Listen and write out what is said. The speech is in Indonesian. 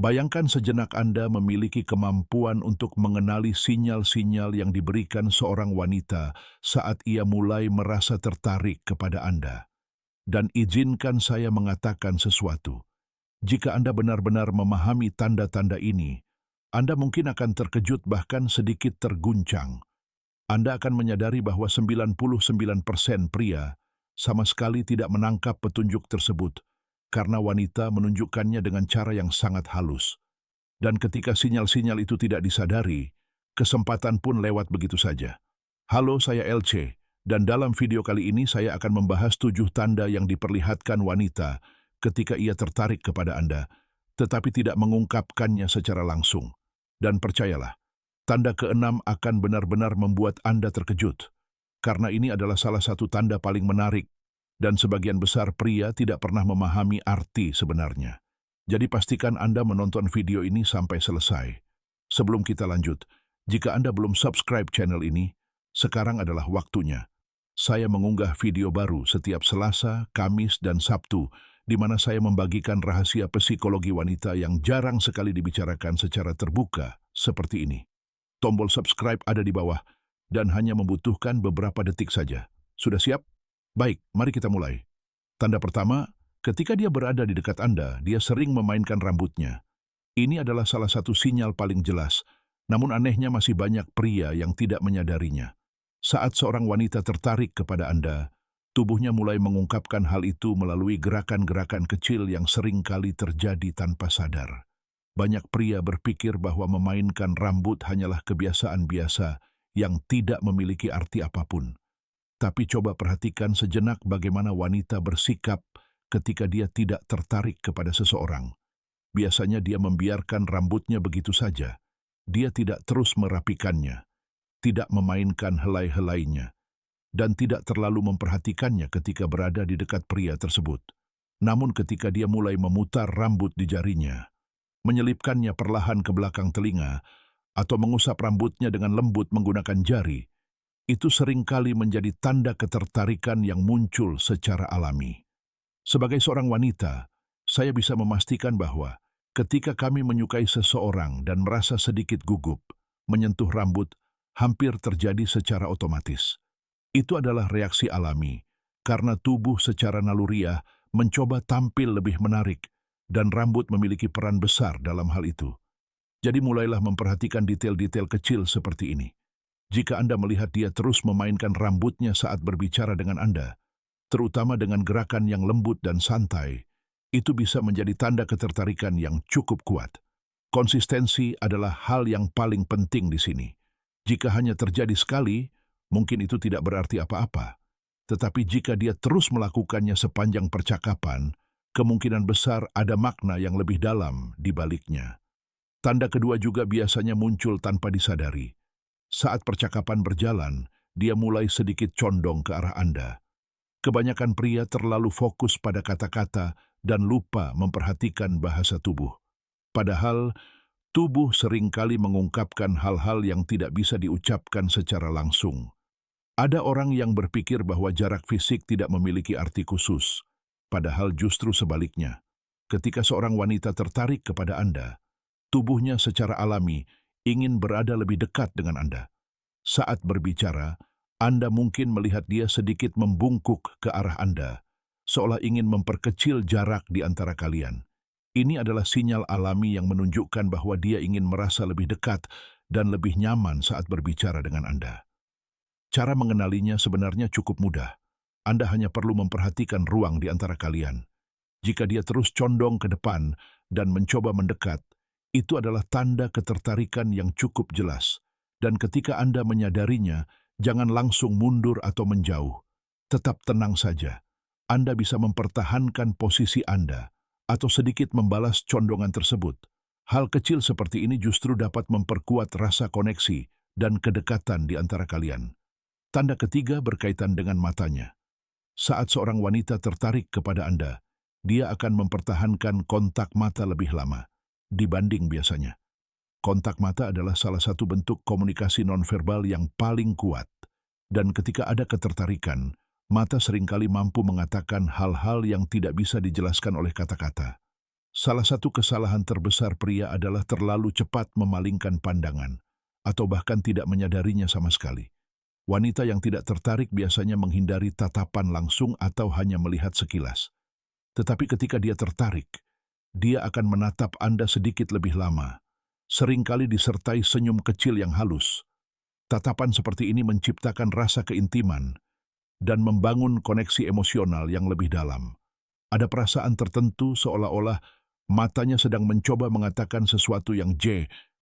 Bayangkan sejenak Anda memiliki kemampuan untuk mengenali sinyal-sinyal yang diberikan seorang wanita saat ia mulai merasa tertarik kepada Anda. Dan izinkan saya mengatakan sesuatu. Jika Anda benar-benar memahami tanda-tanda ini, Anda mungkin akan terkejut bahkan sedikit terguncang. Anda akan menyadari bahwa 99% pria sama sekali tidak menangkap petunjuk tersebut karena wanita menunjukkannya dengan cara yang sangat halus. Dan ketika sinyal-sinyal itu tidak disadari, kesempatan pun lewat begitu saja. Halo, saya LC, dan dalam video kali ini saya akan membahas 7 tanda yang diperlihatkan wanita ketika ia tertarik kepada Anda, tetapi tidak mengungkapkannya secara langsung. Dan percayalah, tanda keenam akan benar-benar membuat Anda terkejut, karena ini adalah salah satu tanda paling menarik, dan sebagian besar pria tidak pernah memahami arti sebenarnya. Jadi pastikan Anda menonton video ini sampai selesai. Sebelum kita lanjut, jika Anda belum subscribe channel ini, sekarang adalah waktunya. Saya mengunggah video baru setiap Selasa, Kamis, dan Sabtu, di mana saya membagikan rahasia psikologi wanita yang jarang sekali dibicarakan secara terbuka seperti ini. Tombol subscribe ada di bawah dan hanya membutuhkan beberapa detik saja. Sudah siap? Baik, mari kita mulai. Tanda pertama, ketika dia berada di dekat Anda, dia sering memainkan rambutnya. Ini adalah salah satu sinyal paling jelas, namun anehnya masih banyak pria yang tidak menyadarinya. Saat seorang wanita tertarik kepada Anda, tubuhnya mulai mengungkapkan hal itu melalui gerakan-gerakan kecil yang sering kali terjadi tanpa sadar. Banyak pria berpikir bahwa memainkan rambut hanyalah kebiasaan biasa yang tidak memiliki arti apapun. Tapi coba perhatikan sejenak bagaimana wanita bersikap ketika dia tidak tertarik kepada seseorang. Biasanya dia membiarkan rambutnya begitu saja. Dia tidak terus merapikannya, tidak memainkan helai-helainya, dan tidak terlalu memperhatikannya ketika berada di dekat pria tersebut. Namun ketika dia mulai memutar rambut di jarinya, menyelipkannya perlahan ke belakang telinga, atau mengusap rambutnya dengan lembut menggunakan jari, itu seringkali menjadi tanda ketertarikan yang muncul secara alami. Sebagai seorang wanita, saya bisa memastikan bahwa ketika kami menyukai seseorang dan merasa sedikit gugup, menyentuh rambut hampir terjadi secara otomatis. Itu adalah reaksi alami, karena tubuh secara naluriah mencoba tampil lebih menarik, dan rambut memiliki peran besar dalam hal itu. Jadi mulailah memperhatikan detail-detail kecil seperti ini. Jika Anda melihat dia terus memainkan rambutnya saat berbicara dengan Anda, terutama dengan gerakan yang lembut dan santai, itu bisa menjadi tanda ketertarikan yang cukup kuat. Konsistensi adalah hal yang paling penting di sini. Jika hanya terjadi sekali, mungkin itu tidak berarti apa-apa. Tetapi jika dia terus melakukannya sepanjang percakapan, kemungkinan besar ada makna yang lebih dalam di baliknya. Tanda kedua juga biasanya muncul tanpa disadari. Saat percakapan berjalan, dia mulai sedikit condong ke arah Anda. Kebanyakan pria terlalu fokus pada kata-kata dan lupa memperhatikan bahasa tubuh. Padahal, tubuh seringkali mengungkapkan hal-hal yang tidak bisa diucapkan secara langsung. Ada orang yang berpikir bahwa jarak fisik tidak memiliki arti khusus, padahal justru sebaliknya. Ketika seorang wanita tertarik kepada Anda, tubuhnya secara alami ingin berada lebih dekat dengan Anda. Saat berbicara, Anda mungkin melihat dia sedikit membungkuk ke arah Anda, seolah ingin memperkecil jarak di antara kalian. Ini adalah sinyal alami yang menunjukkan bahwa dia ingin merasa lebih dekat dan lebih nyaman saat berbicara dengan Anda. Cara mengenalinya sebenarnya cukup mudah. Anda hanya perlu memperhatikan ruang di antara kalian. Jika dia terus condong ke depan dan mencoba mendekat, itu adalah tanda ketertarikan yang cukup jelas. Dan ketika Anda menyadarinya, jangan langsung mundur atau menjauh. Tetap tenang saja. Anda bisa mempertahankan posisi Anda atau sedikit membalas condongan tersebut. Hal kecil seperti ini justru dapat memperkuat rasa koneksi dan kedekatan di antara kalian. Tanda ketiga berkaitan dengan matanya. Saat seorang wanita tertarik kepada Anda, dia akan mempertahankan kontak mata lebih lama dibanding biasanya. Kontak mata adalah salah satu bentuk komunikasi nonverbal yang paling kuat. Dan ketika ada ketertarikan, mata seringkali mampu mengatakan hal-hal yang tidak bisa dijelaskan oleh kata-kata. Salah satu kesalahan terbesar pria adalah terlalu cepat memalingkan pandangan, atau bahkan tidak menyadarinya sama sekali. Wanita yang tidak tertarik biasanya menghindari tatapan langsung atau hanya melihat sekilas. Tetapi ketika dia tertarik, dia akan menatap Anda sedikit lebih lama, seringkali disertai senyum kecil yang halus. Tatapan seperti ini menciptakan rasa keintiman dan membangun koneksi emosional yang lebih dalam. Ada perasaan tertentu seolah-olah matanya sedang mencoba mengatakan sesuatu yang